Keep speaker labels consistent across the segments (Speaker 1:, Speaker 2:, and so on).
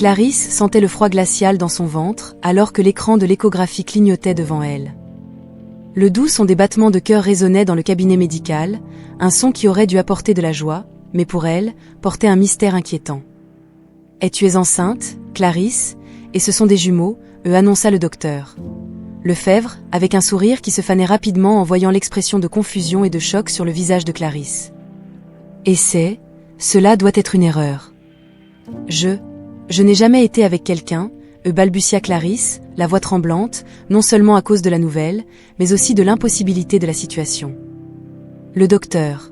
Speaker 1: Clarisse sentait le froid glacial dans son ventre alors que l'écran de l'échographie clignotait devant elle. Le doux son des battements de cœur résonnait dans le cabinet médical, un son qui aurait dû apporter de la joie, mais pour elle, portait un mystère inquiétant. « Tu es enceinte, Clarisse, et ce sont des jumeaux », annonça le docteur. Lefebvre, avec un sourire qui se fanait rapidement en voyant l'expression de confusion et de choc sur le visage de Clarisse. « Et cela doit être une erreur. Je n'ai jamais été avec quelqu'un, balbutia Clarisse, la voix tremblante, non seulement à cause de la nouvelle, mais aussi de l'impossibilité de la situation. Le docteur.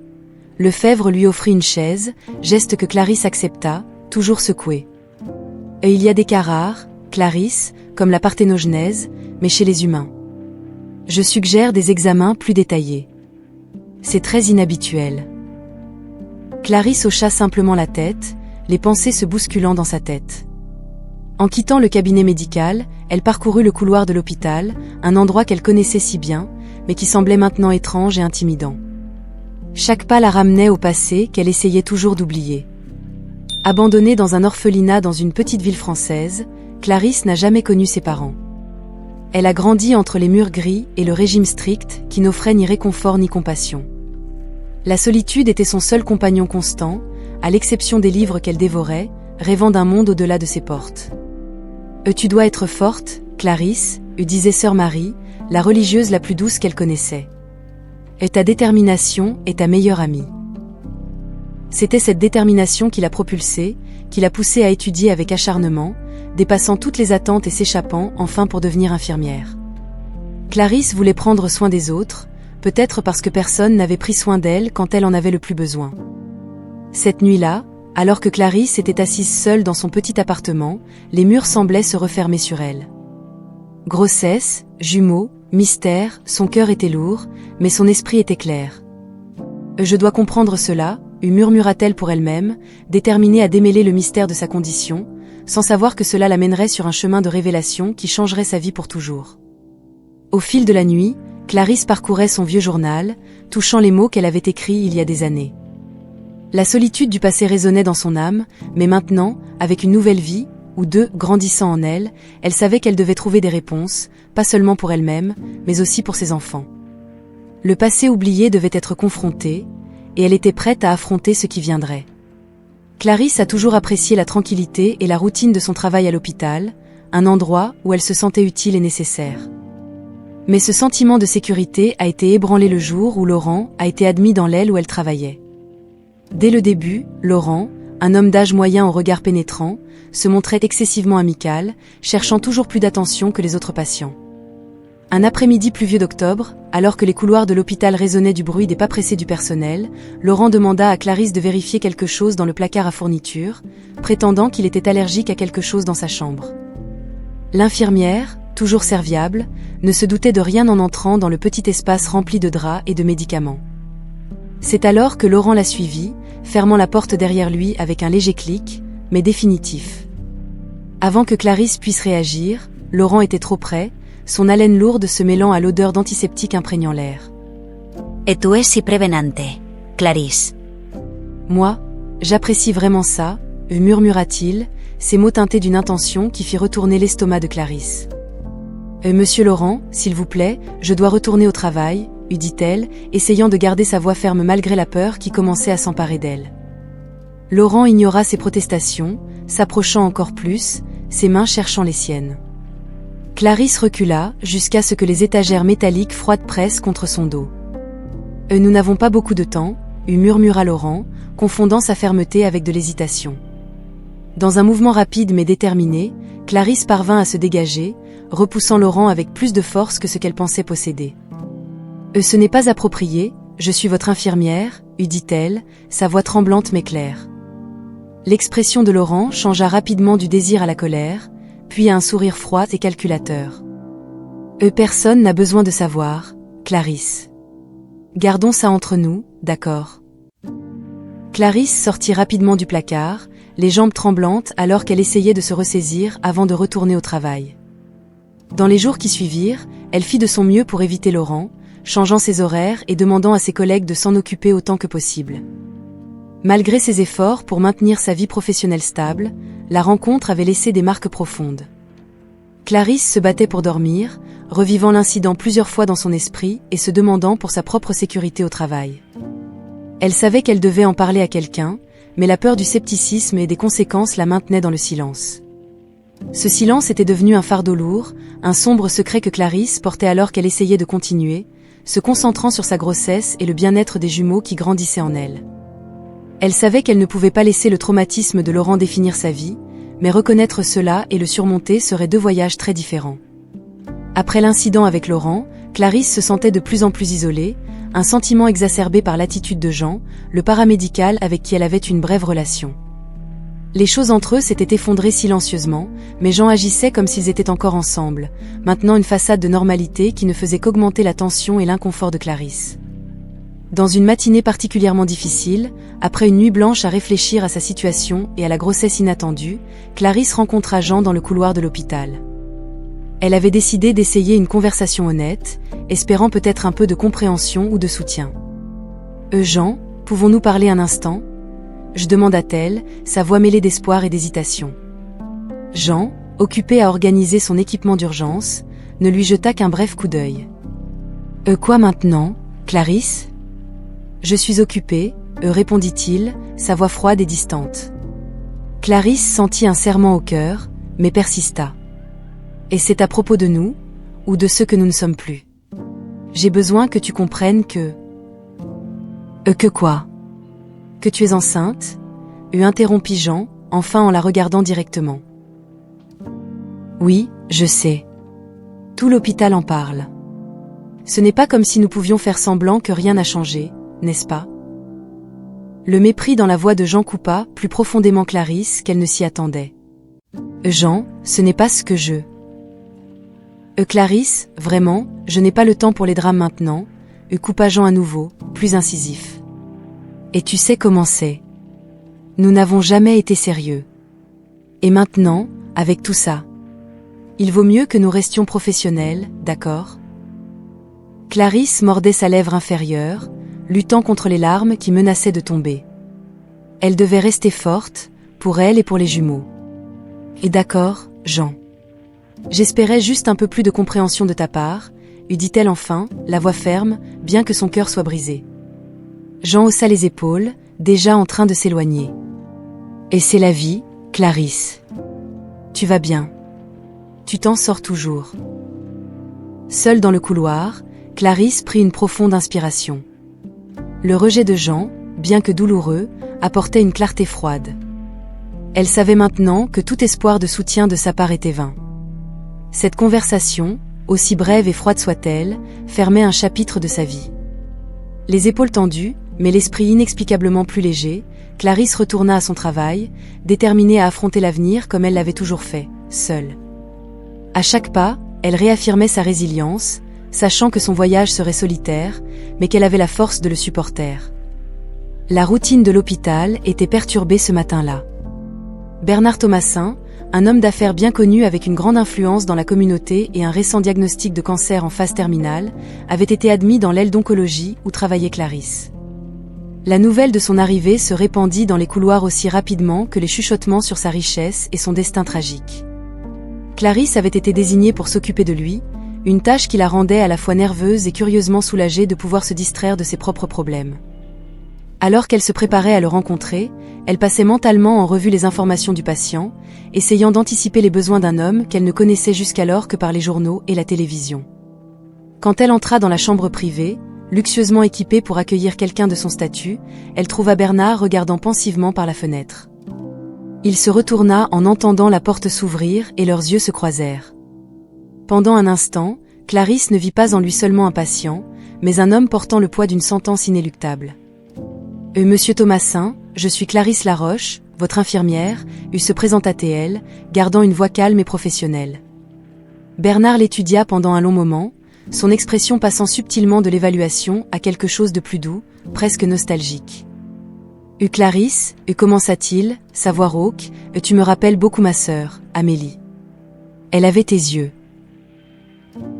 Speaker 1: Lefebvre lui offrit une chaise, geste que Clarisse accepta, toujours secouée. Il y a des cas rares, Clarisse, comme la parthénogenèse, mais chez les humains. Je suggère des examens plus détaillés. C'est très inhabituel. Clarisse hocha simplement la tête, les pensées se bousculant dans sa tête. En quittant le cabinet médical, elle parcourut le couloir de l'hôpital, un endroit qu'elle connaissait si bien, mais qui semblait maintenant étrange et intimidant. Chaque pas la ramenait au passé qu'elle essayait toujours d'oublier. Abandonnée dans un orphelinat dans une petite ville française, Clarisse n'a jamais connu ses parents. Elle a grandi entre les murs gris et le régime strict qui n'offrait ni réconfort ni compassion. La solitude était son seul compagnon constant, à l'exception des livres qu'elle dévorait, rêvant d'un monde au-delà de ses portes. « Tu dois être forte, Clarisse », disait sœur Marie, la religieuse la plus douce qu'elle connaissait. « Ta détermination est ta meilleure amie. » C'était cette détermination qui l'a propulsée, qui l'a poussée à étudier avec acharnement, dépassant toutes les attentes et s'échappant enfin pour devenir infirmière. Clarisse voulait prendre soin des autres, peut-être parce que personne n'avait pris soin d'elle quand elle en avait le plus besoin. Cette nuit-là, alors que Clarisse était assise seule dans son petit appartement, les murs semblaient se refermer sur elle. Grossesse, jumeaux, mystère, son cœur était lourd, mais son esprit était clair. « Je dois comprendre cela », murmura-t-elle pour elle-même, déterminée à démêler le mystère de sa condition, sans savoir que cela l'amènerait sur un chemin de révélation qui changerait sa vie pour toujours. Au fil de la nuit, Clarisse parcourait son vieux journal, touchant les mots qu'elle avait écrits il y a des années. La solitude du passé résonnait dans son âme, mais maintenant, avec une nouvelle vie, ou deux, grandissant en elle, elle savait qu'elle devait trouver des réponses, pas seulement pour elle-même, mais aussi pour ses enfants. Le passé oublié devait être confronté, et elle était prête à affronter ce qui viendrait. Clarisse a toujours apprécié la tranquillité et la routine de son travail à l'hôpital, un endroit où elle se sentait utile et nécessaire. Mais ce sentiment de sécurité a été ébranlé le jour où Laurent a été admis dans l'aile où elle travaillait. Dès le début, Laurent, un homme d'âge moyen au regard pénétrant, se montrait excessivement amical, cherchant toujours plus d'attention que les autres patients. Un après-midi pluvieux d'octobre, alors que les couloirs de l'hôpital résonnaient du bruit des pas pressés du personnel, Laurent demanda à Clarisse de vérifier quelque chose dans le placard à fournitures, prétendant qu'il était allergique à quelque chose dans sa chambre. L'infirmière, toujours serviable, ne se doutait de rien en entrant dans le petit espace rempli de draps et de médicaments. C'est alors que Laurent la suivit, fermant la porte derrière lui avec un léger clic, mais définitif. Avant que Clarisse puisse réagir, Laurent était trop près, son haleine lourde se mêlant à l'odeur d'antiseptique imprégnant l'air.
Speaker 2: « Et tu es si prevenante, Clarisse. »
Speaker 1: « Moi, j'apprécie vraiment ça, murmura-t-il, ces mots teintés d'une intention qui fit retourner l'estomac de Clarisse. « Monsieur Laurent, s'il vous plaît, je dois retourner au travail, » dit-elle, essayant de garder sa voix ferme malgré la peur qui commençait à s'emparer d'elle. Laurent ignora ses protestations, s'approchant encore plus, ses mains cherchant les siennes. Clarisse recula, jusqu'à ce que les étagères métalliques froides pressent contre son dos. « Nous n'avons pas beaucoup de temps », murmura Laurent, confondant sa fermeté avec de l'hésitation. Dans un mouvement rapide mais déterminé, Clarisse parvint à se dégager, repoussant Laurent avec plus de force que ce qu'elle pensait posséder. « Ce n'est pas approprié, je suis votre infirmière », dit-elle, sa voix tremblante mais claire. L'expression de Laurent changea rapidement du désir à la colère, puis à un sourire froid et calculateur. « Personne n'a besoin de savoir, Clarisse. Gardons ça entre nous, d'accord ?» Clarisse sortit rapidement du placard, les jambes tremblantes alors qu'elle essayait de se ressaisir avant de retourner au travail. Dans les jours qui suivirent, elle fit de son mieux pour éviter Laurent, changeant ses horaires et demandant à ses collègues de s'en occuper autant que possible. Malgré ses efforts pour maintenir sa vie professionnelle stable, la rencontre avait laissé des marques profondes. Clarisse se battait pour dormir, revivant l'incident plusieurs fois dans son esprit et se demandant pour sa propre sécurité au travail. Elle savait qu'elle devait en parler à quelqu'un, mais la peur du scepticisme et des conséquences la maintenait dans le silence. Ce silence était devenu un fardeau lourd, un sombre secret que Clarisse portait alors qu'elle essayait de continuer, se concentrant sur sa grossesse et le bien-être des jumeaux qui grandissaient en elle. Elle savait qu'elle ne pouvait pas laisser le traumatisme de Laurent définir sa vie, mais reconnaître cela et le surmonter seraient deux voyages très différents. Après l'incident avec Laurent, Clarisse se sentait de plus en plus isolée, un sentiment exacerbé par l'attitude de Jean, le paramédical avec qui elle avait une brève relation. Les choses entre eux s'étaient effondrées silencieusement, mais Jean agissait comme s'ils étaient encore ensemble, maintenant une façade de normalité qui ne faisait qu'augmenter la tension et l'inconfort de Clarisse. Dans une matinée particulièrement difficile, après une nuit blanche à réfléchir à sa situation et à la grossesse inattendue, Clarisse rencontra Jean dans le couloir de l'hôpital. Elle avait décidé d'essayer une conversation honnête, espérant peut-être un peu de compréhension ou de soutien. « Jean, pouvons-nous parler un instant ?» demanda-t-elle, sa voix mêlée d'espoir et d'hésitation. Jean, occupé à organiser son équipement d'urgence, ne lui jeta qu'un bref coup d'œil. « Quoi maintenant, Clarisse ?»« Je suis occupé, répondit-il, sa voix froide et distante. Clarisse sentit un serrement au cœur, mais persista. « Et c'est à propos de nous, ou de ceux que nous ne sommes plus. J'ai besoin que tu comprennes que... » « Que quoi ? Que tu es enceinte ?» interrompit Jean, enfin en la regardant directement. « Oui, je sais. Tout l'hôpital en parle. Ce n'est pas comme si nous pouvions faire semblant que rien n'a changé, n'est-ce pas ?» Le mépris dans la voix de Jean coupa plus profondément Clarisse qu'elle ne s'y attendait. « Jean, ce n'est pas ce que je... » « Clarisse, vraiment, je n'ai pas le temps pour les drames maintenant, » coupa Jean à nouveau, plus incisif. « Et tu sais comment c'est. Nous n'avons jamais été sérieux. Et maintenant, avec tout ça, il vaut mieux que nous restions professionnels, d'accord ?» Clarisse mordait sa lèvre inférieure, luttant contre les larmes qui menaçaient de tomber. Elle devait rester forte, pour elle et pour les jumeaux. « Et d'accord, Jean. J'espérais juste un peu plus de compréhension de ta part, » dit-elle enfin, la voix ferme, bien que son cœur soit brisé. Jean haussa les épaules, déjà en train de s'éloigner. « Et c'est la vie, Clarisse. Tu vas bien. Tu t'en sors toujours. » Seule dans le couloir, Clarisse prit une profonde inspiration. Le rejet de Jean, bien que douloureux, apportait une clarté froide. Elle savait maintenant que tout espoir de soutien de sa part était vain. Cette conversation, aussi brève et froide soit-elle, fermait un chapitre de sa vie. Les épaules tendues, mais l'esprit inexplicablement plus léger, Clarisse retourna à son travail, déterminée à affronter l'avenir comme elle l'avait toujours fait, seule. À chaque pas, elle réaffirmait sa résilience, sachant que son voyage serait solitaire, mais qu'elle avait la force de le supporter. La routine de l'hôpital était perturbée ce matin-là. Bernard Thomasin, un homme d'affaires bien connu avec une grande influence dans la communauté et un récent diagnostic de cancer en phase terminale, avait été admis dans l'aile d'oncologie où travaillait Clarisse. La nouvelle de son arrivée se répandit dans les couloirs aussi rapidement que les chuchotements sur sa richesse et son destin tragique. Clarisse avait été désignée pour s'occuper de lui, une tâche qui la rendait à la fois nerveuse et curieusement soulagée de pouvoir se distraire de ses propres problèmes. Alors qu'elle se préparait à le rencontrer, elle passait mentalement en revue les informations du patient, essayant d'anticiper les besoins d'un homme qu'elle ne connaissait jusqu'alors que par les journaux et la télévision. Quand elle entra dans la chambre privée, luxueusement équipée pour accueillir quelqu'un de son statut, elle trouva Bernard regardant pensivement par la fenêtre. Il se retourna en entendant la porte s'ouvrir et leurs yeux se croisèrent. Pendant un instant, Clarisse ne vit pas en lui seulement un patient, mais un homme portant le poids d'une sentence inéluctable. « Monsieur Thomasin, je suis Clarisse Laroche, votre infirmière », se présenta-t-elle, gardant une voix calme et professionnelle. Bernard l'étudia pendant un long moment, son expression passant subtilement de l'évaluation à quelque chose de plus doux, presque nostalgique. « Clarisse, commença-t-il, sa voix rauque, tu me rappelles beaucoup ma sœur, Amélie. Elle avait tes yeux. »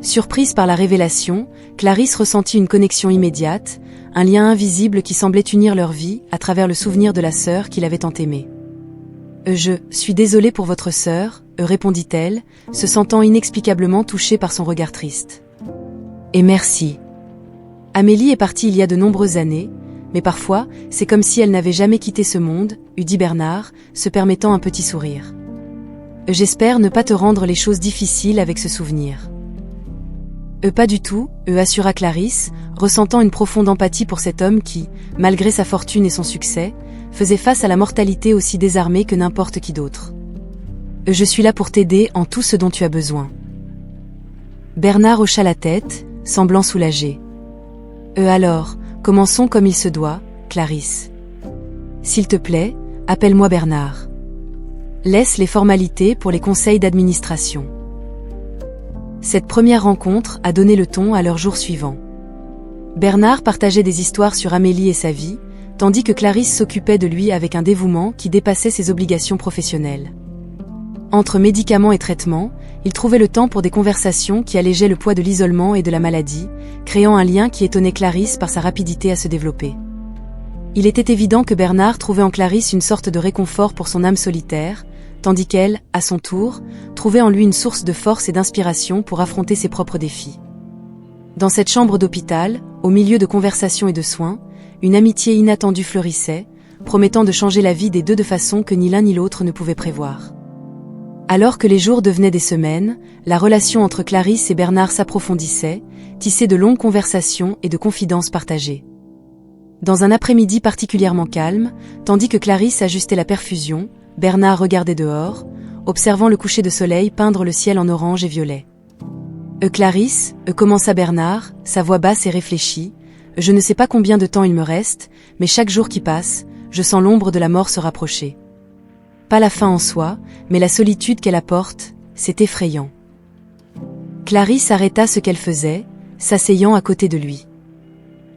Speaker 1: Surprise par la révélation, Clarisse ressentit une connexion immédiate, un lien invisible qui semblait unir leur vie à travers le souvenir de la sœur qu'il avait tant aimée. « Je suis désolée pour votre sœur », répondit-elle, se sentant inexplicablement touchée par son regard triste. « Et merci. Amélie est partie il y a de nombreuses années, mais parfois, c'est comme si elle n'avait jamais quitté ce monde, » dit Bernard, se permettant un petit sourire. « J'espère ne pas te rendre les choses difficiles avec ce souvenir. » Pas du tout, assura Clarisse, ressentant une profonde empathie pour cet homme qui, malgré sa fortune et son succès, faisait face à la mortalité aussi désarmé que n'importe qui d'autre. Je suis là pour t'aider en tout ce dont tu as besoin. Bernard hocha la tête, semblant soulagé. Alors, commençons comme il se doit, Clarisse. S'il te plaît, appelle-moi Bernard. Laisse les formalités pour les conseils d'administration. Cette première rencontre a donné le ton à leurs jours suivants. Bernard partageait des histoires sur Amélie et sa vie, tandis que Clarisse s'occupait de lui avec un dévouement qui dépassait ses obligations professionnelles. Entre médicaments et traitements, il trouvait le temps pour des conversations qui allégeaient le poids de l'isolement et de la maladie, créant un lien qui étonnait Clarisse par sa rapidité à se développer. Il était évident que Bernard trouvait en Clarisse une sorte de réconfort pour son âme solitaire, tandis qu'elle, à son tour, trouvait en lui une source de force et d'inspiration pour affronter ses propres défis. Dans cette chambre d'hôpital, au milieu de conversations et de soins, une amitié inattendue fleurissait, promettant de changer la vie des deux de façon que ni l'un ni l'autre ne pouvait prévoir. Alors que les jours devenaient des semaines, la relation entre Clarisse et Bernard s'approfondissait, tissée de longues conversations et de confidences partagées. Dans un après-midi particulièrement calme, tandis que Clarisse ajustait la perfusion, Bernard regardait dehors, observant le coucher de soleil peindre le ciel en orange et violet. « Clarisse, commença Bernard, sa voix basse et réfléchie, je ne sais pas combien de temps il me reste, mais chaque jour qui passe, je sens l'ombre de la mort se rapprocher. Pas la fin en soi, mais la solitude qu'elle apporte, c'est effrayant. » Clarisse arrêta ce qu'elle faisait, s'asseyant à côté de lui.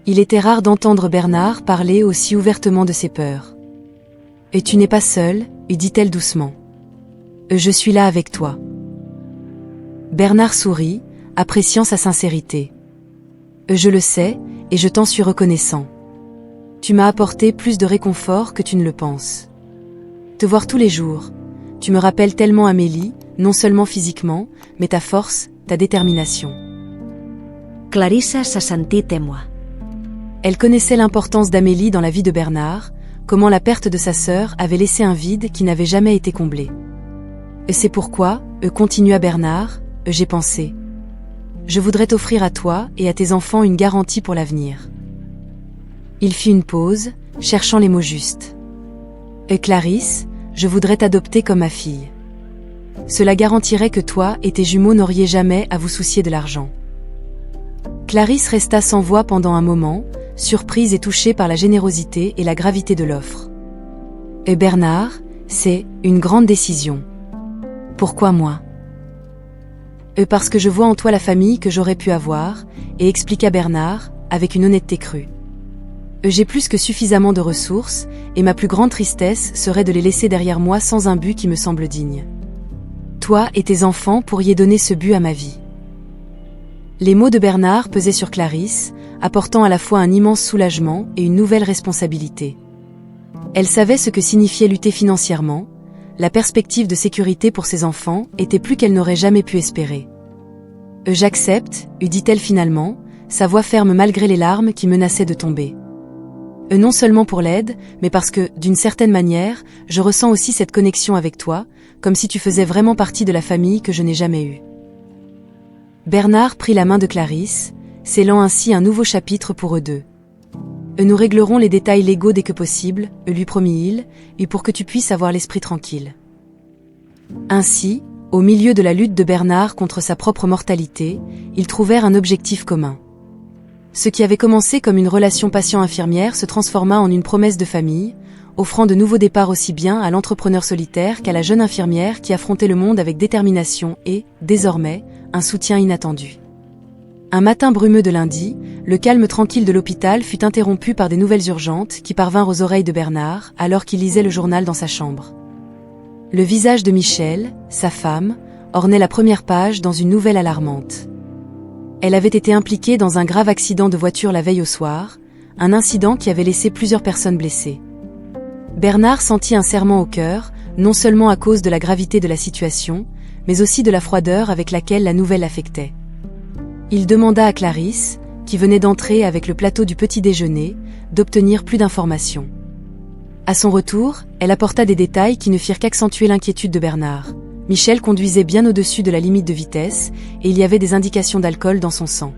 Speaker 1: Il était rare d'entendre Bernard parler aussi ouvertement de ses peurs. « Et tu n'es pas seule, » dit-elle doucement. « Je suis là avec toi. » Bernard sourit, appréciant sa sincérité. « Je le sais, et je t'en suis reconnaissant. Tu m'as apporté plus de réconfort que tu ne le penses. Te voir tous les jours, tu me rappelles tellement Amélie, non seulement physiquement, mais ta force, ta détermination. »
Speaker 2: Clarissa se sentit émue.
Speaker 1: Elle connaissait l'importance d'Amélie dans la vie de Bernard, comment la perte de sa sœur avait laissé un vide qui n'avait jamais été comblé. « C'est pourquoi, continua Bernard, j'ai pensé. Je voudrais t'offrir à toi et à tes enfants une garantie pour l'avenir. » Il fit une pause, cherchant les mots justes. « Clarisse, je voudrais t'adopter comme ma fille. Cela garantirait que toi et tes jumeaux n'auriez jamais à vous soucier de l'argent. » Clarisse resta sans voix pendant un moment, surprise et touchée par la générosité et la gravité de l'offre. « Bernard, c'est une grande décision. Pourquoi moi ? » Parce que je vois en toi la famille que j'aurais pu avoir, et expliqua Bernard, avec une honnêteté crue. J'ai plus que suffisamment de ressources, et ma plus grande tristesse serait de les laisser derrière moi sans un but qui me semble digne. Toi et tes enfants pourriez donner ce but à ma vie. Les mots de Bernard pesaient sur Clarisse, apportant à la fois un immense soulagement et une nouvelle responsabilité. Elle savait ce que signifiait lutter financièrement. La perspective de sécurité pour ses enfants était plus qu'elle n'aurait jamais pu espérer. « J'accepte », dit-elle finalement, sa voix ferme malgré les larmes qui menaçaient de tomber. « Non seulement pour l'aide, mais parce que, d'une certaine manière, je ressens aussi cette connexion avec toi, comme si tu faisais vraiment partie de la famille que je n'ai jamais eue. » Bernard prit la main de Clarisse, scellant ainsi un nouveau chapitre pour eux deux. « Nous réglerons les détails légaux dès que possible, lui promit-il, et pour que tu puisses avoir l'esprit tranquille. » Ainsi, au milieu de la lutte de Bernard contre sa propre mortalité, ils trouvèrent un objectif commun. Ce qui avait commencé comme une relation patient-infirmière se transforma en une promesse de famille, offrant de nouveaux départs aussi bien à l'entrepreneur solitaire qu'à la jeune infirmière qui affrontait le monde avec détermination et, désormais, un soutien inattendu. Un matin brumeux de lundi, le calme tranquille de l'hôpital fut interrompu par des nouvelles urgentes qui parvinrent aux oreilles de Bernard alors qu'il lisait le journal dans sa chambre. Le visage de Michel, sa femme, ornait la première page dans une nouvelle alarmante. Elle avait été impliquée dans un grave accident de voiture la veille au soir, un incident qui avait laissé plusieurs personnes blessées. Bernard sentit un serrement au cœur, non seulement à cause de la gravité de la situation, mais aussi de la froideur avec laquelle la nouvelle l'affectait. Il demanda à Clarisse, qui venait d'entrer avec le plateau du petit déjeuner, d'obtenir plus d'informations. À son retour, elle apporta des détails qui ne firent qu'accentuer l'inquiétude de Bernard. Michel conduisait bien au-dessus de la limite de vitesse, et il y avait des indications d'alcool dans son sang.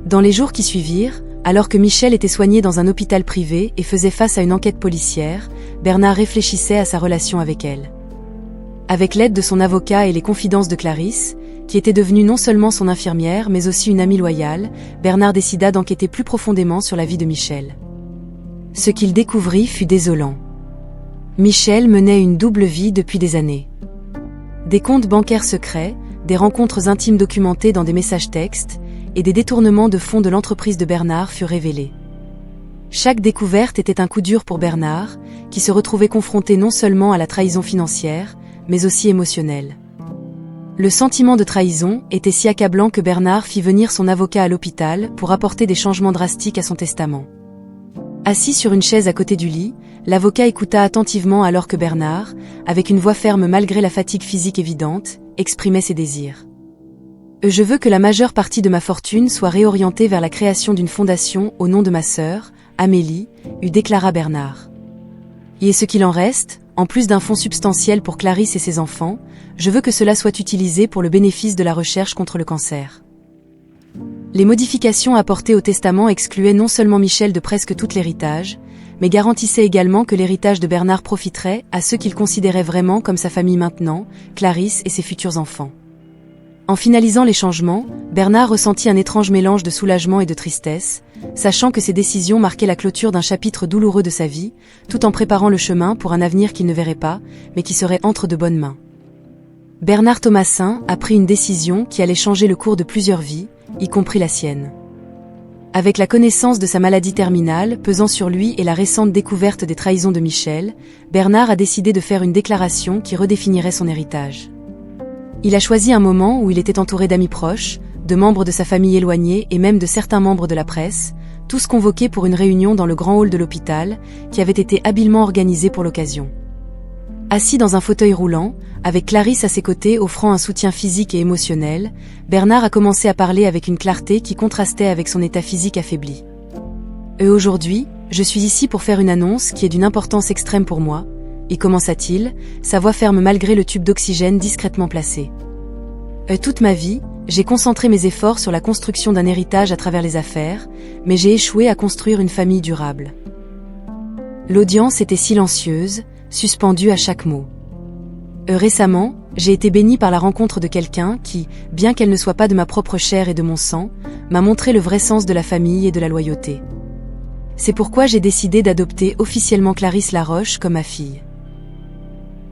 Speaker 1: Dans les jours qui suivirent, alors que Michel était soigné dans un hôpital privé et faisait face à une enquête policière, Bernard réfléchissait à sa relation avec elle. Avec l'aide de son avocat et les confidences de Clarisse, qui était devenue non seulement son infirmière mais aussi une amie loyale, Bernard décida d'enquêter plus profondément sur la vie de Michel. Ce qu'il découvrit fut désolant. Michel menait une double vie depuis des années. Des comptes bancaires secrets, des rencontres intimes documentées dans des messages textes, et des détournements de fonds de l'entreprise de Bernard furent révélés. Chaque découverte était un coup dur pour Bernard, qui se retrouvait confronté non seulement à la trahison financière, mais aussi émotionnelle. Le sentiment de trahison était si accablant que Bernard fit venir son avocat à l'hôpital pour apporter des changements drastiques à son testament. Assis sur une chaise à côté du lit, l'avocat écouta attentivement alors que Bernard, avec une voix ferme malgré la fatigue physique évidente, exprimait ses désirs. « Je veux que la majeure partie de ma fortune soit réorientée vers la création d'une fondation au nom de ma sœur, Amélie, déclara Bernard. Et ce qu'il en reste, en plus d'un fonds substantiel pour Clarisse et ses enfants, je veux que cela soit utilisé pour le bénéfice de la recherche contre le cancer. » Les modifications apportées au testament excluaient non seulement Michel de presque tout l'héritage, mais garantissaient également que l'héritage de Bernard profiterait à ceux qu'il considérait vraiment comme sa famille maintenant, Clarisse et ses futurs enfants. En finalisant les changements, Bernard ressentit un étrange mélange de soulagement et de tristesse, sachant que ces décisions marquaient la clôture d'un chapitre douloureux de sa vie, tout en préparant le chemin pour un avenir qu'il ne verrait pas, mais qui serait entre de bonnes mains. Bernard Thomasin a pris une décision qui allait changer le cours de plusieurs vies, y compris la sienne. Avec la connaissance de sa maladie terminale pesant sur lui et la récente découverte des trahisons de Michel, Bernard a décidé de faire une déclaration qui redéfinirait son héritage. Il a choisi un moment où il était entouré d'amis proches, de membres de sa famille éloignée et même de certains membres de la presse, tous convoqués pour une réunion dans le grand hall de l'hôpital, qui avait été habilement organisé pour l'occasion. Assis dans un fauteuil roulant, avec Clarisse à ses côtés offrant un soutien physique et émotionnel, Bernard a commencé à parler avec une clarté qui contrastait avec son état physique affaibli. « Aujourd'hui, je suis ici pour faire une annonce qui est d'une importance extrême pour moi, » y commença-t-il, sa voix ferme malgré le tube d'oxygène discrètement placé. « Toute ma vie, j'ai concentré mes efforts sur la construction d'un héritage à travers les affaires, mais j'ai échoué à construire une famille durable. » L'audience était silencieuse, suspendue à chaque mot. Récemment, j'ai été béni par la rencontre de quelqu'un qui, bien qu'elle ne soit pas de ma propre chair et de mon sang, m'a montré le vrai sens de la famille et de la loyauté. C'est pourquoi j'ai décidé d'adopter officiellement Clarisse Laroche comme ma fille.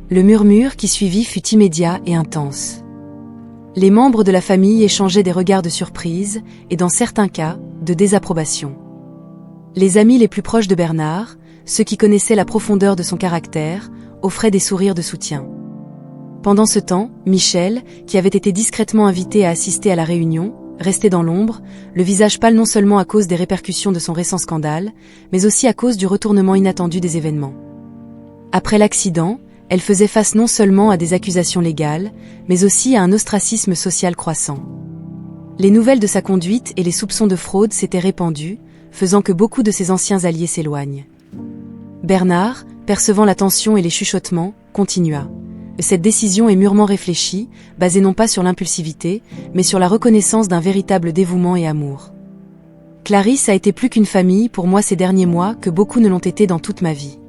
Speaker 1: Le murmure qui suivit fut immédiat et intense. Les membres de la famille échangeaient des regards de surprise et, dans certains cas, de désapprobation. Les amis les plus proches de Bernard, ceux qui connaissaient la profondeur de son caractère, offraient des sourires de soutien. Pendant ce temps, Michel, qui avait été discrètement invité à assister à la réunion, restait dans l'ombre, le visage pâle non seulement à cause des répercussions de son récent scandale, mais aussi à cause du retournement inattendu des événements. Après l'accident, elle faisait face non seulement à des accusations légales, mais aussi à un ostracisme social croissant. Les nouvelles de sa conduite et les soupçons de fraude s'étaient répandus, faisant que beaucoup de ses anciens alliés s'éloignent. Bernard, percevant la tension et les chuchotements, continua. Cette décision est mûrement réfléchie, basée non pas sur l'impulsivité, mais sur la reconnaissance d'un véritable dévouement et amour. Clarisse a été plus qu'une famille pour moi ces derniers mois que beaucoup ne l'ont été dans toute ma vie.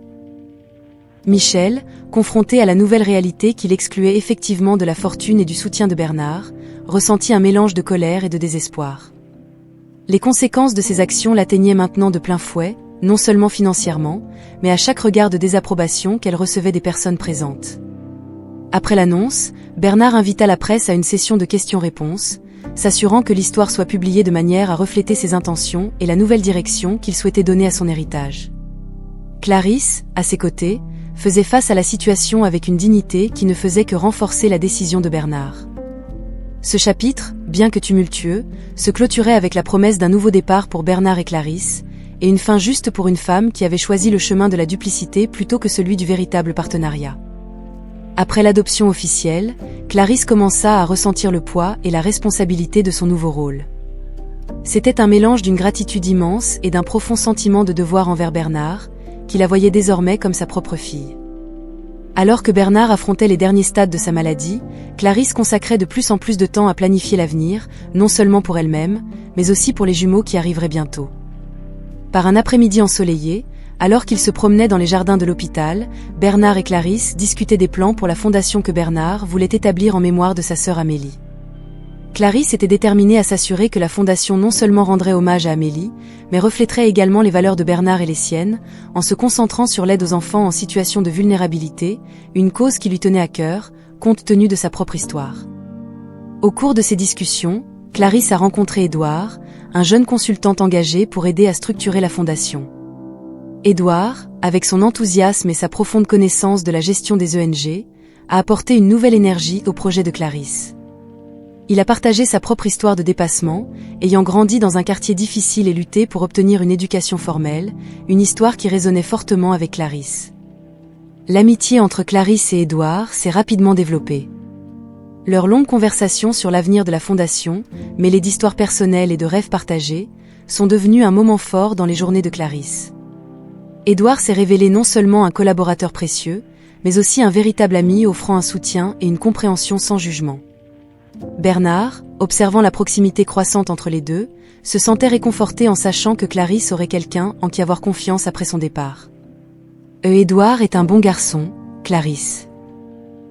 Speaker 1: Michel, confronté à la nouvelle réalité qui l'excluait effectivement de la fortune et du soutien de Bernard, ressentit un mélange de colère et de désespoir. Les conséquences de ses actions l'atteignaient maintenant de plein fouet, non seulement financièrement, mais à chaque regard de désapprobation qu'elle recevait des personnes présentes. Après l'annonce, Bernard invita la presse à une session de questions-réponses, s'assurant que l'histoire soit publiée de manière à refléter ses intentions et la nouvelle direction qu'il souhaitait donner à son héritage. Clarisse, à ses côtés, faisait face à la situation avec une dignité qui ne faisait que renforcer la décision de Bernard. Ce chapitre, bien que tumultueux, se clôturait avec la promesse d'un nouveau départ pour Bernard et Clarisse, et une fin juste pour une femme qui avait choisi le chemin de la duplicité plutôt que celui du véritable partenariat. Après l'adoption officielle, Clarisse commença à ressentir le poids et la responsabilité de son nouveau rôle. C'était un mélange d'une gratitude immense et d'un profond sentiment de devoir envers Bernard, qui la voyait désormais comme sa propre fille. Alors que Bernard affrontait les derniers stades de sa maladie, Clarisse consacrait de plus en plus de temps à planifier l'avenir, non seulement pour elle-même, mais aussi pour les jumeaux qui arriveraient bientôt. Par un après-midi ensoleillé, alors qu'ils se promenaient dans les jardins de l'hôpital, Bernard et Clarisse discutaient des plans pour la fondation que Bernard voulait établir en mémoire de sa sœur Amélie. Clarisse était déterminée à s'assurer que la fondation non seulement rendrait hommage à Amélie, mais reflèterait également les valeurs de Bernard et les siennes, en se concentrant sur l'aide aux enfants en situation de vulnérabilité, une cause qui lui tenait à cœur, compte tenu de sa propre histoire. Au cours de ces discussions, Clarisse a rencontré Édouard, un jeune consultant engagé pour aider à structurer la fondation. Édouard, avec son enthousiasme et sa profonde connaissance de la gestion des ONG, a apporté une nouvelle énergie au projet de Clarisse. Il a partagé sa propre histoire de dépassement, ayant grandi dans un quartier difficile et lutté pour obtenir une éducation formelle, une histoire qui résonnait fortement avec Clarisse. L'amitié entre Clarisse et Édouard s'est rapidement développée. Leur longue conversation sur l'avenir de la fondation, mêlée d'histoires personnelles et de rêves partagés, sont devenues un moment fort dans les journées de Clarisse. Édouard s'est révélé non seulement un collaborateur précieux, mais aussi un véritable ami offrant un soutien et une compréhension sans jugement. Bernard, observant la proximité croissante entre les deux, se sentait réconforté en sachant que Clarisse aurait quelqu'un en qui avoir confiance après son départ. Édouard est un bon garçon, Clarisse.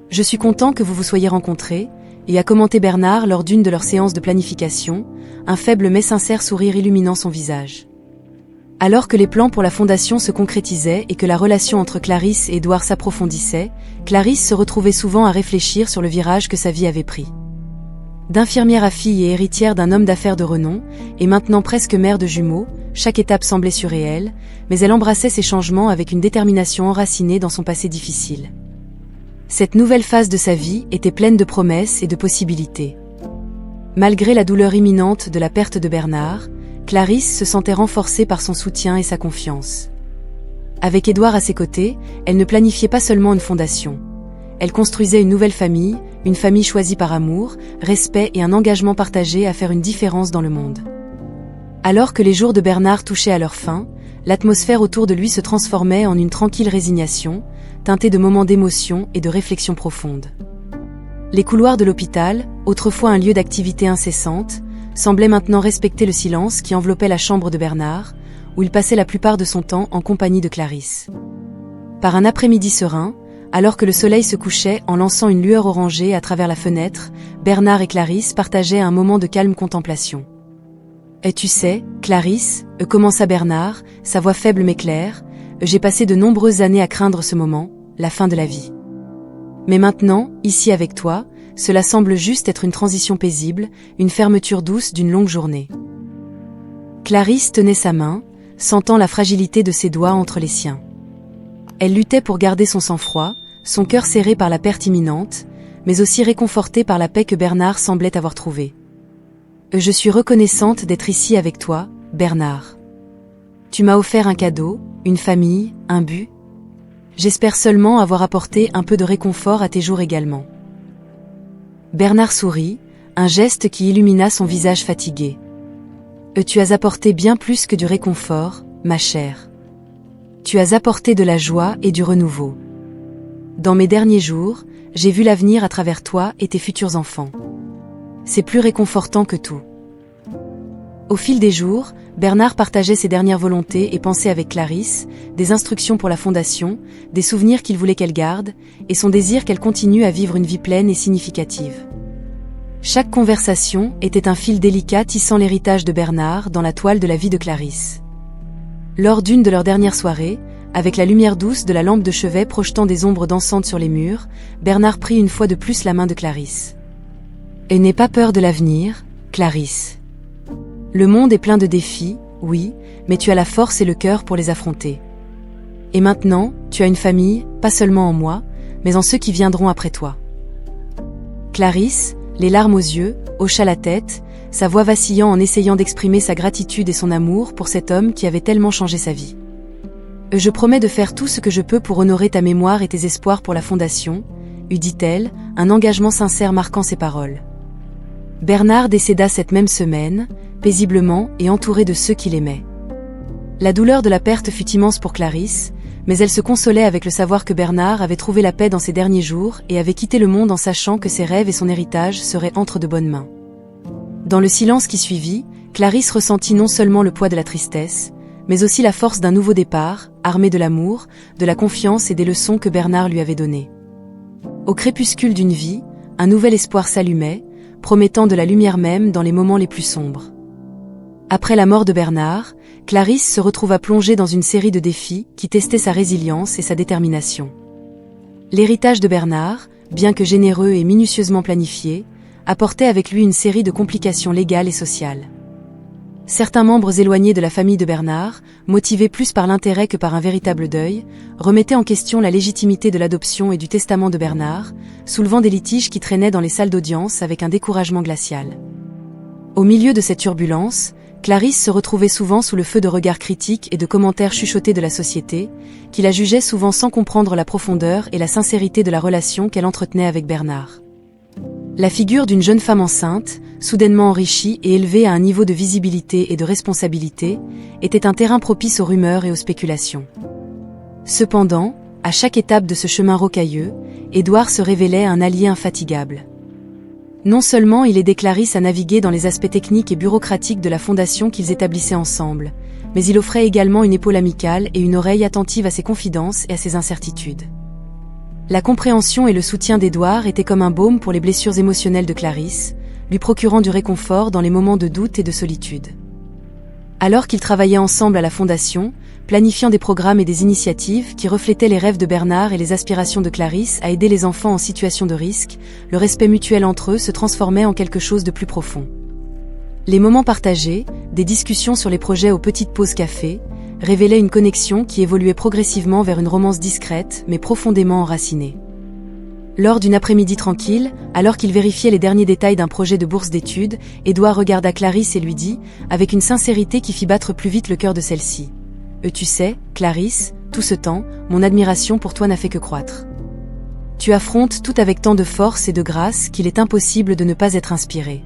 Speaker 1: Je suis content que vous vous soyez rencontrés, et a commenté Bernard lors d'une de leurs séances de planification, un faible mais sincère sourire illuminant son visage. Alors que les plans pour la fondation se concrétisaient et que la relation entre Clarisse et Édouard s'approfondissait, Clarisse se retrouvait souvent à réfléchir sur le virage que sa vie avait pris. D'infirmière à fille et héritière d'un homme d'affaires de renom, et maintenant presque mère de jumeaux, chaque étape semblait surréelle, mais elle embrassait ces changements avec une détermination enracinée dans son passé difficile. Cette nouvelle phase de sa vie était pleine de promesses et de possibilités. Malgré la douleur imminente de la perte de Bernard, Clarisse se sentait renforcée par son soutien et sa confiance. Avec Édouard à ses côtés, elle ne planifiait pas seulement une fondation. Elle construisait une nouvelle famille, une famille choisie par amour, respect et un engagement partagé à faire une différence dans le monde. Alors que les jours de Bernard touchaient à leur fin, l'atmosphère autour de lui se transformait en une tranquille résignation, teintée de moments d'émotion et de réflexion profonde. Les couloirs de l'hôpital, autrefois un lieu d'activité incessante, semblaient maintenant respecter le silence qui enveloppait la chambre de Bernard, où il passait la plupart de son temps en compagnie de Clarisse. Par un après-midi serein, alors que le soleil se couchait en lançant une lueur orangée à travers la fenêtre, Bernard et Clarisse partageaient un moment de calme contemplation. « Et tu sais, Clarisse, commença Bernard, sa voix faible mais claire, j'ai passé de nombreuses années à craindre ce moment, la fin de la vie. Mais maintenant, ici avec toi, cela semble juste être une transition paisible, une fermeture douce d'une longue journée. » Clarisse tenait sa main, sentant la fragilité de ses doigts entre les siens. Elle luttait pour garder son sang-froid, son cœur serré par la perte imminente, mais aussi réconfortée par la paix que Bernard semblait avoir trouvée. « Je suis reconnaissante d'être ici avec toi, Bernard. Tu m'as offert un cadeau, une famille, un but. J'espère seulement avoir apporté un peu de réconfort à tes jours également. » Bernard sourit, un geste qui illumina son visage fatigué. « Tu as apporté bien plus que du réconfort, ma chère. Tu as apporté de la joie et du renouveau. Dans mes derniers jours, j'ai vu l'avenir à travers toi et tes futurs enfants. C'est plus réconfortant que tout. » Au fil des jours, Bernard partageait ses dernières volontés et pensées avec Clarisse, des instructions pour la fondation, des souvenirs qu'il voulait qu'elle garde, et son désir qu'elle continue à vivre une vie pleine et significative. Chaque conversation était un fil délicat tissant l'héritage de Bernard dans la toile de la vie de Clarisse. Lors d'une de leurs dernières soirées, avec la lumière douce de la lampe de chevet projetant des ombres dansantes sur les murs, Bernard prit une fois de plus la main de Clarisse. « Et n'aie pas peur de l'avenir, Clarisse. Le monde est plein de défis, oui, mais tu as la force et le cœur pour les affronter. Et maintenant, tu as une famille, pas seulement en moi, mais en ceux qui viendront après toi. » Clarisse, les larmes aux yeux, hocha la tête, sa voix vacillant en essayant d'exprimer sa gratitude et son amour pour cet homme qui avait tellement changé sa vie. « Je promets de faire tout ce que je peux pour honorer ta mémoire et tes espoirs pour la Fondation », lui dit-elle, un engagement sincère marquant ses paroles. Bernard décéda cette même semaine, paisiblement et entouré de ceux qu'il aimait. La douleur de la perte fut immense pour Clarisse, mais elle se consolait avec le savoir que Bernard avait trouvé la paix dans ses derniers jours et avait quitté le monde en sachant que ses rêves et son héritage seraient entre de bonnes mains. Dans le silence qui suivit, Clarisse ressentit non seulement le poids de la tristesse, mais aussi la force d'un nouveau départ, armé de l'amour, de la confiance et des leçons que Bernard lui avait données. Au crépuscule d'une vie, un nouvel espoir s'allumait, promettant de la lumière même dans les moments les plus sombres. Après la mort de Bernard, Clarisse se retrouva plongée dans une série de défis qui testaient sa résilience et sa détermination. L'héritage de Bernard, bien que généreux et minutieusement planifié, apportait avec lui une série de complications légales et sociales. Certains membres éloignés de la famille de Bernard, motivés plus par l'intérêt que par un véritable deuil, remettaient en question la légitimité de l'adoption et du testament de Bernard, soulevant des litiges qui traînaient dans les salles d'audience avec un découragement glacial. Au milieu de cette turbulence, Clarisse se retrouvait souvent sous le feu de regards critiques et de commentaires chuchotés de la société, qui la jugeait souvent sans comprendre la profondeur et la sincérité de la relation qu'elle entretenait avec Bernard. La figure d'une jeune femme enceinte, soudainement enrichie et élevée à un niveau de visibilité et de responsabilité, était un terrain propice aux rumeurs et aux spéculations. Cependant, à chaque étape de ce chemin rocailleux, Édouard se révélait un allié infatigable. Non seulement il aidait Clarisse à naviguer dans les aspects techniques et bureaucratiques de la fondation qu'ils établissaient ensemble, mais il offrait également une épaule amicale et une oreille attentive à ses confidences et à ses incertitudes. La compréhension et le soutien d'Édouard étaient comme un baume pour les blessures émotionnelles de Clarisse, lui procurant du réconfort dans les moments de doute et de solitude. Alors qu'ils travaillaient ensemble à la fondation, planifiant des programmes et des initiatives qui reflétaient les rêves de Bernard et les aspirations de Clarisse à aider les enfants en situation de risque, le respect mutuel entre eux se transformait en quelque chose de plus profond. Les moments partagés, des discussions sur les projets aux petites pauses café, révélaient une connexion qui évoluait progressivement vers une romance discrète mais profondément enracinée. Lors d'une après-midi tranquille, alors qu'il vérifiait les derniers détails d'un projet de bourse d'études, Édouard regarda Clarisse et lui dit, avec une sincérité qui fit battre plus vite le cœur de celle-ci. « Tu sais, Clarisse, tout ce temps, mon admiration pour toi n'a fait que croître. Tu affrontes tout avec tant de force et de grâce qu'il est impossible de ne pas être inspirée. »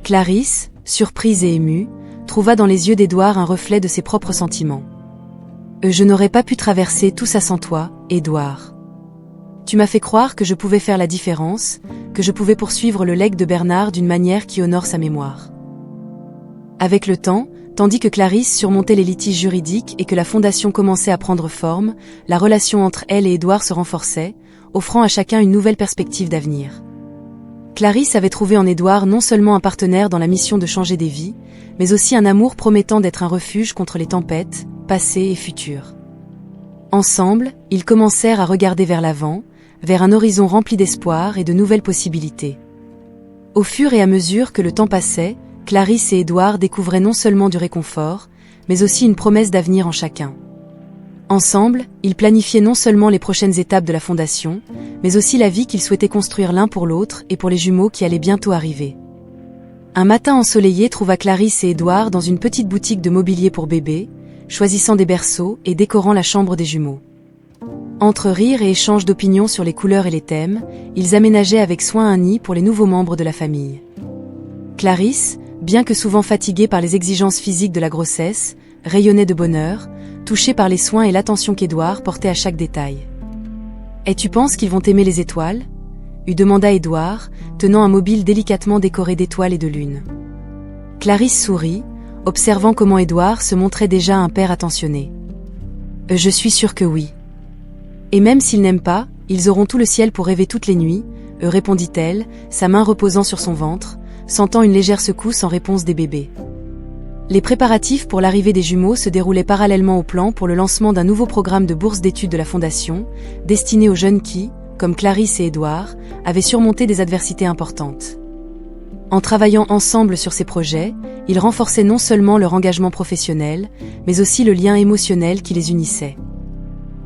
Speaker 1: Clarisse, surprise et émue, trouva dans les yeux d'Édouard un reflet de ses propres sentiments. « Je n'aurais pas pu traverser tout ça sans toi, Édouard. Tu m'as fait croire que je pouvais faire la différence, que je pouvais poursuivre le legs de Bernard d'une manière qui honore sa mémoire. » Avec le temps, tandis que Clarisse surmontait les litiges juridiques et que la fondation commençait à prendre forme, la relation entre elle et Édouard se renforçait, offrant à chacun une nouvelle perspective d'avenir. Clarisse avait trouvé en Édouard non seulement un partenaire dans la mission de changer des vies, mais aussi un amour promettant d'être un refuge contre les tempêtes, passées et futures. Ensemble, ils commencèrent à regarder vers l'avant, vers un horizon rempli d'espoir et de nouvelles possibilités. Au fur et à mesure que le temps passait, Clarisse et Édouard découvraient non seulement du réconfort, mais aussi une promesse d'avenir en chacun. Ensemble, ils planifiaient non seulement les prochaines étapes de la fondation, mais aussi la vie qu'ils souhaitaient construire l'un pour l'autre et pour les jumeaux qui allaient bientôt arriver. Un matin ensoleillé trouva Clarisse et Édouard dans une petite boutique de mobilier pour bébés, choisissant des berceaux et décorant la chambre des jumeaux. Entre rires et échanges d'opinions sur les couleurs et les thèmes, ils aménageaient avec soin un nid pour les nouveaux membres de la famille. Clarisse, bien que souvent fatiguée par les exigences physiques de la grossesse, rayonnait de bonheur, touchée par les soins et l'attention qu'Édouard portait à chaque détail. « Et tu penses qu'ils vont aimer les étoiles ?» lui demanda Édouard, tenant un mobile délicatement décoré d'étoiles et de lunes. Clarisse sourit, observant comment Édouard se montrait déjà un père attentionné. « Je suis sûre que oui. Et même s'ils n'aiment pas, ils auront tout le ciel pour rêver toutes les nuits, répondit-elle, sa main reposant sur son ventre, sentant une légère secousse en réponse des bébés. Les préparatifs pour l'arrivée des jumeaux se déroulaient parallèlement au plan pour le lancement d'un nouveau programme de bourse d'études de la Fondation, destiné aux jeunes qui, comme Clarisse et Édouard, avaient surmonté des adversités importantes. En travaillant ensemble sur ces projets, ils renforçaient non seulement leur engagement professionnel, mais aussi le lien émotionnel qui les unissait.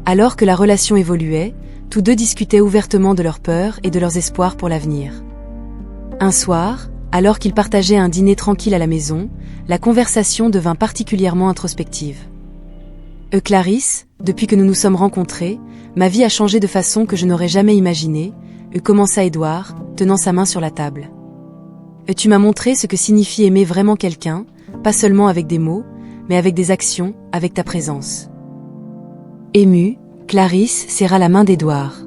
Speaker 1: Alors que la relation évoluait, tous deux discutaient ouvertement de leurs peurs et de leurs espoirs pour l'avenir. Un soir, alors qu'ils partageaient un dîner tranquille à la maison, la conversation devint particulièrement introspective. Clarisse, depuis que nous nous sommes rencontrés, ma vie a changé de façon que je n'aurais jamais imaginée, commença Édouard, tenant sa main sur la table. Tu m'as montré ce que signifie aimer vraiment quelqu'un, pas seulement avec des mots, mais avec des actions, avec ta présence. Émue, Clarisse serra la main d'Édouard.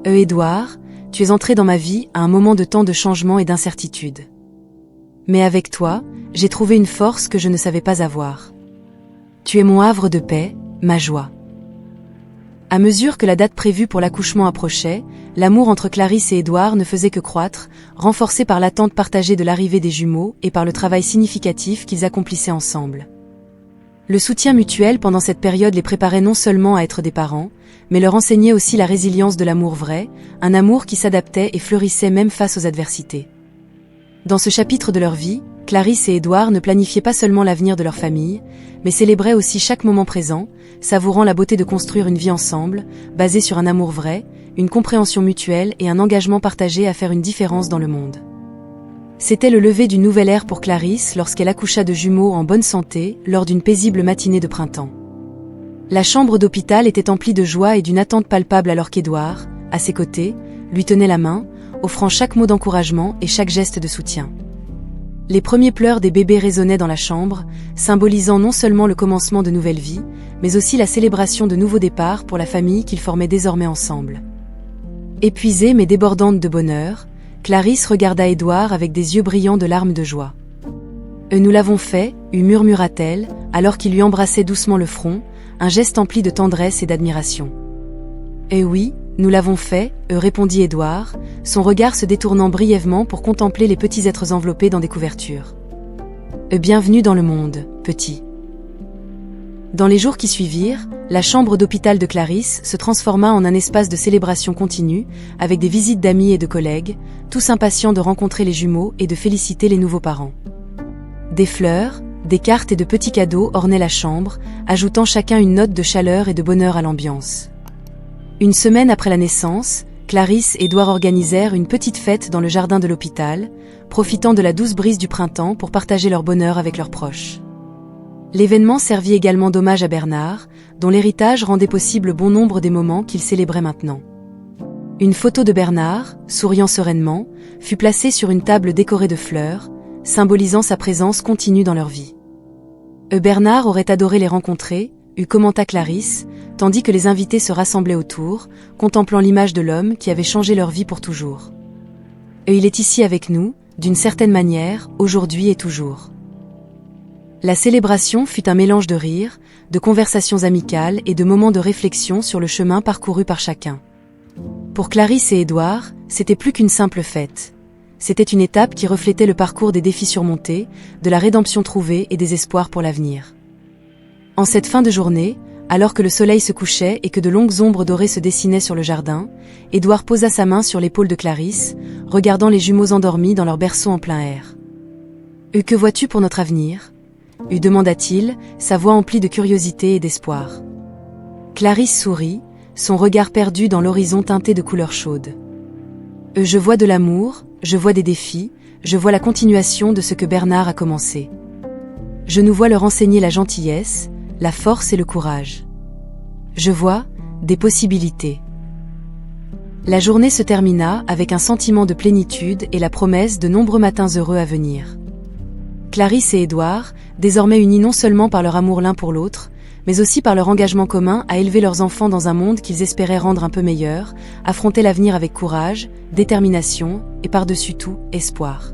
Speaker 1: Édouard, tu es entré dans ma vie à un moment de tant de changement et d'incertitude. Mais avec toi, j'ai trouvé une force que je ne savais pas avoir. Tu es mon havre de paix, ma joie. À mesure que la date prévue pour l'accouchement approchait, l'amour entre Clarisse et Édouard ne faisait que croître, renforcé par l'attente partagée de l'arrivée des jumeaux et par le travail significatif qu'ils accomplissaient ensemble. Le soutien mutuel pendant cette période les préparait non seulement à être des parents, mais leur enseignait aussi la résilience de l'amour vrai, un amour qui s'adaptait et fleurissait même face aux adversités. Dans ce chapitre de leur vie, Clarisse et Édouard ne planifiaient pas seulement l'avenir de leur famille, mais célébraient aussi chaque moment présent, savourant la beauté de construire une vie ensemble, basée sur un amour vrai, une compréhension mutuelle et un engagement partagé à faire une différence dans le monde. C'était le lever d'une nouvelle ère pour Clarisse lorsqu'elle accoucha de jumeaux en bonne santé lors d'une paisible matinée de printemps. La chambre d'hôpital était emplie de joie et d'une attente palpable alors qu'Édouard, à ses côtés, lui tenait la main, offrant chaque mot d'encouragement et chaque geste de soutien. Les premiers pleurs des bébés résonnaient dans la chambre, symbolisant non seulement le commencement de nouvelles vies, mais aussi la célébration de nouveaux départs pour la famille qu'ils formaient désormais ensemble. Épuisée mais débordante de bonheur, Clarisse regarda Édouard avec des yeux brillants de larmes de joie. « Nous l'avons fait » murmura-t-elle, alors qu'il lui embrassait doucement le front, un geste empli de tendresse et d'admiration. « Oui, nous l'avons fait » répondit Édouard, son regard se détournant brièvement pour contempler les petits êtres enveloppés dans des couvertures. « Bienvenue dans le monde, petit. » Dans les jours qui suivirent, la chambre d'hôpital de Clarisse se transforma en un espace de célébration continue, avec des visites d'amis et de collègues, tous impatients de rencontrer les jumeaux et de féliciter les nouveaux parents. Des fleurs, des cartes et de petits cadeaux ornaient la chambre, ajoutant chacun une note de chaleur et de bonheur à l'ambiance. Une semaine après la naissance, Clarisse et Édouard organisèrent une petite fête dans le jardin de l'hôpital, profitant de la douce brise du printemps pour partager leur bonheur avec leurs proches. L'événement servit également d'hommage à Bernard, dont l'héritage rendait possible bon nombre des moments qu'ils célébraient maintenant. Une photo de Bernard, souriant sereinement, fut placée sur une table décorée de fleurs, symbolisant sa présence continue dans leur vie. Bernard aurait adoré les rencontrer, commenta Clarisse, tandis que les invités se rassemblaient autour, contemplant l'image de l'homme qui avait changé leur vie pour toujours. Il est ici avec nous, d'une certaine manière, aujourd'hui et toujours. La célébration fut un mélange de rires, de conversations amicales et de moments de réflexion sur le chemin parcouru par chacun. Pour Clarisse et Édouard, c'était plus qu'une simple fête. C'était une étape qui reflétait le parcours des défis surmontés, de la rédemption trouvée et des espoirs pour l'avenir. En cette fin de journée, alors que le soleil se couchait et que de longues ombres dorées se dessinaient sur le jardin, Édouard posa sa main sur l'épaule de Clarisse, regardant les jumeaux endormis dans leur berceau en plein air. « Que vois-tu pour notre avenir ?» demanda-t-il, sa voix emplie de curiosité et d'espoir. Clarisse sourit, son regard perdu dans l'horizon teinté de couleurs chaudes. « Je vois de l'amour, je vois des défis, je vois la continuation de ce que Bernard a commencé. Je nous vois leur enseigner la gentillesse, la force et le courage. Je vois des possibilités. » La journée se termina avec un sentiment de plénitude et la promesse de nombreux matins heureux à venir. Clarisse et Édouard, désormais unis non seulement par leur amour l'un pour l'autre, mais aussi par leur engagement commun à élever leurs enfants dans un monde qu'ils espéraient rendre un peu meilleur, affrontaient l'avenir avec courage, détermination et par-dessus tout, espoir.